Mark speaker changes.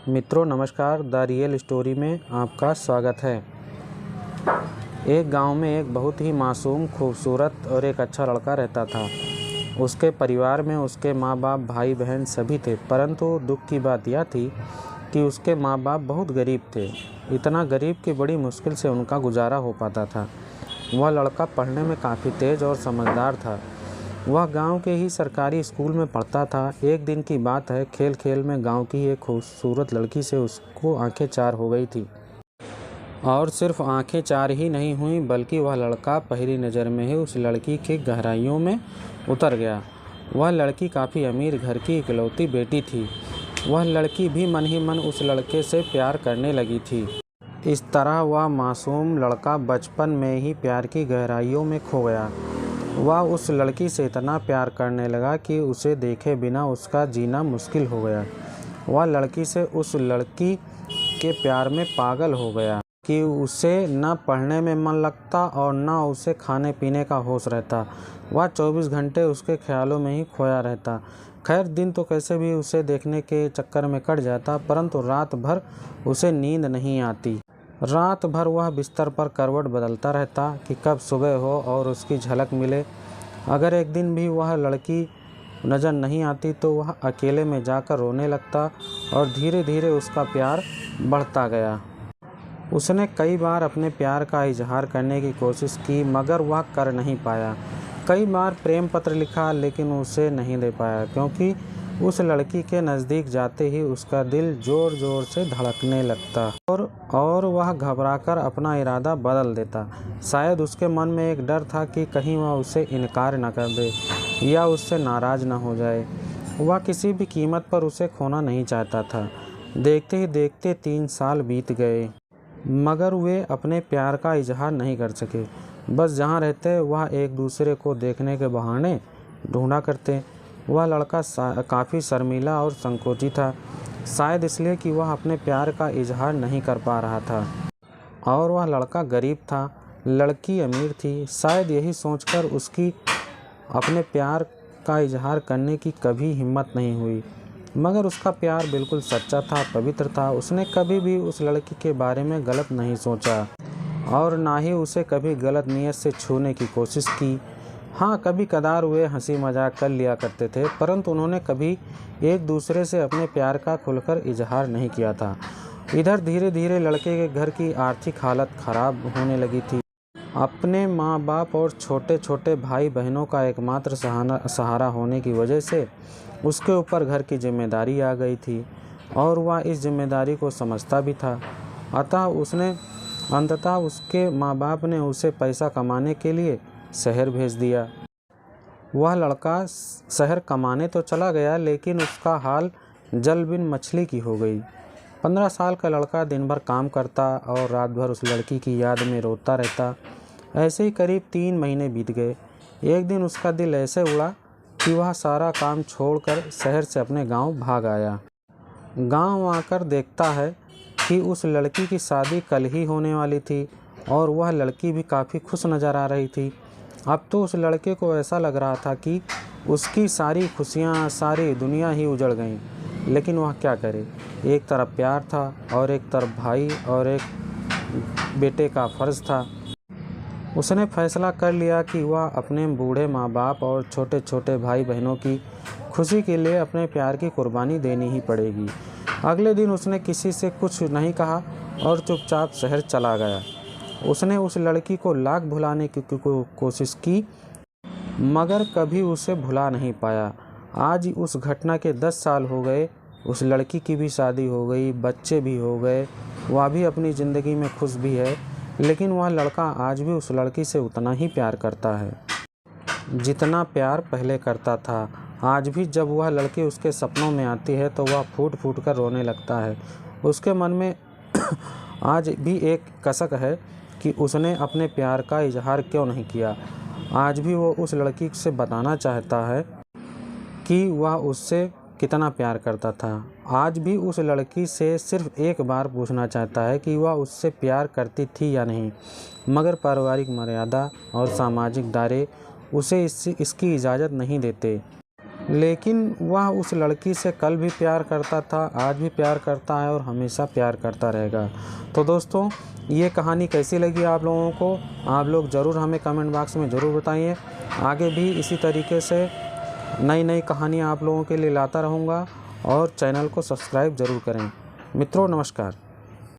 Speaker 1: मित्रों नमस्कार, the real story में आपका स्वागत है। एक गांव में एक बहुत ही मासूम, खूबसूरत और एक अच्छा लड़का रहता था। उसके परिवार में उसके माँ बाप, भाई बहन सभी थे, परंतु दुख की बात यह थी कि उसके माँ बाप बहुत गरीब थे। इतना गरीब कि बड़ी मुश्किल से उनका गुजारा हो पाता था। वह लड़का पढ़ने में काफ़ी तेज़ और समझदार था। वह गांव के ही सरकारी स्कूल में पढ़ता था। एक दिन की बात है, खेल खेल में गांव की एक खूबसूरत लड़की से उसको आंखें चार हो गई थी। और सिर्फ आंखें चार ही नहीं हुई, बल्कि वह लड़का पहली नज़र में ही उस लड़की की गहराइयों में उतर गया। वह लड़की काफ़ी अमीर घर की इकलौती बेटी थी। वह लड़की भी मन ही मन उस लड़के से प्यार करने लगी थी। इस तरह वह मासूम लड़का बचपन में ही प्यार की गहराइयों में खो गया। वह उस लड़की से इतना प्यार करने लगा कि उसे देखे बिना उसका जीना मुश्किल हो गया। वह लड़की से उस लड़की के प्यार में पागल हो गया कि उसे न पढ़ने में मन लगता और न उसे खाने पीने का होश रहता। वह 24 घंटे उसके ख्यालों में ही खोया रहता। खैर, दिन तो कैसे भी उसे देखने के चक्कर में कट जाता, परंतु रात भर उसे नींद नहीं आती। रात भर वह बिस्तर पर करवट बदलता रहता कि कब सुबह हो और उसकी झलक मिले। अगर एक दिन भी वह लड़की नज़र नहीं आती तो वह अकेले में जाकर रोने लगता और धीरे धीरे उसका प्यार बढ़ता गया। उसने कई बार अपने प्यार का इजहार करने की कोशिश की, मगर वह कर नहीं पाया। कई बार प्रेम पत्र लिखा, लेकिन उसे नहीं दे पाया, क्योंकि उस लड़की के नज़दीक जाते ही उसका दिल ज़ोर ज़ोर से धड़कने लगता और वह घबराकर अपना इरादा बदल देता। शायद उसके मन में एक डर था कि कहीं वह उसे इनकार न कर दे या उससे नाराज़ न हो जाए। वह किसी भी कीमत पर उसे खोना नहीं चाहता था। देखते ही देखते 3 साल बीत गए, मगर वे अपने प्यार का इजहार नहीं कर सके। बस जहाँ रहते वह एक दूसरे को देखने के बहाने ढूंढा करते। वह लड़का काफ़ी शर्मीला और संकोची था, शायद इसलिए कि वह अपने प्यार का इजहार नहीं कर पा रहा था। और वह लड़का गरीब था, लड़की अमीर थी। शायद यही सोचकर उसकी अपने प्यार का इजहार करने की कभी हिम्मत नहीं हुई। मगर उसका प्यार बिल्कुल सच्चा था, पवित्र था। उसने कभी भी उस लड़की के बारे में गलत नहीं सोचा और ना ही उसे कभी गलत नीयत से छूने की कोशिश की। हाँ, कभी कदार वे हंसी मजाक कर लिया करते थे, परंतु उन्होंने कभी एक दूसरे से अपने प्यार का खुलकर इजहार नहीं किया था। इधर धीरे धीरे लड़के के घर की आर्थिक हालत खराब होने लगी थी। अपने माँ बाप और छोटे छोटे भाई बहनों का एकमात्र सहारा होने की वजह से उसके ऊपर घर की जिम्मेदारी आ गई थी और वह इस जिम्मेदारी को समझता भी था। अंततः उसके माँ बाप ने उसे पैसा कमाने के लिए शहर भेज दिया। वह लड़का शहर कमाने तो चला गया, लेकिन उसका हाल जल बिन मछली की हो गई। 15 साल का लड़का दिन भर काम करता और रात भर उस लड़की की याद में रोता रहता। ऐसे ही करीब 3 महीने बीत गए। एक दिन उसका दिल ऐसे उड़ा कि वह सारा काम छोड़कर शहर से अपने गांव भाग आया। गांव आकर देखता है कि उस लड़की की शादी कल ही होने वाली थी और वह लड़की भी काफ़ी खुश नज़र आ रही थी। अब तो उस लड़के को ऐसा लग रहा था कि उसकी सारी खुशियाँ, सारी दुनिया ही उजड़ गई। लेकिन वह क्या करे, एक तरफ प्यार था और एक तरफ भाई और एक बेटे का फ़र्ज़ था। उसने फैसला कर लिया कि वह अपने बूढ़े माँ बाप और छोटे छोटे भाई बहनों की खुशी के लिए अपने प्यार की कुर्बानी देनी ही पड़ेगी। अगले दिन उसने किसी से कुछ नहीं कहा और चुपचाप शहर चला गया। उसने उस लड़की को लाख भुलाने की कोशिश की, मगर कभी उसे भुला नहीं पाया। आज उस घटना के 10 साल हो गए। उस लड़की की भी शादी हो गई, बच्चे भी हो गए, वह भी अपनी ज़िंदगी में खुश भी है। लेकिन वह लड़का आज भी उस लड़की से उतना ही प्यार करता है जितना प्यार पहले करता था। आज भी जब वह लड़की उसके सपनों में आती है तो वह फूट फूट कर रोने लगता है। उसके मन में आज भी एक कसक है कि उसने अपने प्यार का इजहार क्यों नहीं किया। आज भी वो उस लड़की से बताना चाहता है कि वह उससे कितना प्यार करता था। आज भी उस लड़की से सिर्फ एक बार पूछना चाहता है कि वह उससे प्यार करती थी या नहीं, मगर पारिवारिक मर्यादा और सामाजिक दायरे उसे इसकी इजाज़त नहीं देते। लेकिन वह उस लड़की से कल भी प्यार करता था, आज भी प्यार करता है और हमेशा प्यार करता रहेगा। तो दोस्तों, ये कहानी कैसी लगी आप लोगों को, आप लोग ज़रूर हमें कमेंट बॉक्स में ज़रूर बताइए। आगे भी इसी तरीके से नई नई कहानियाँ आप लोगों के लिए लाता रहूँगा और चैनल को सब्सक्राइब ज़रूर करें। मित्रों नमस्कार।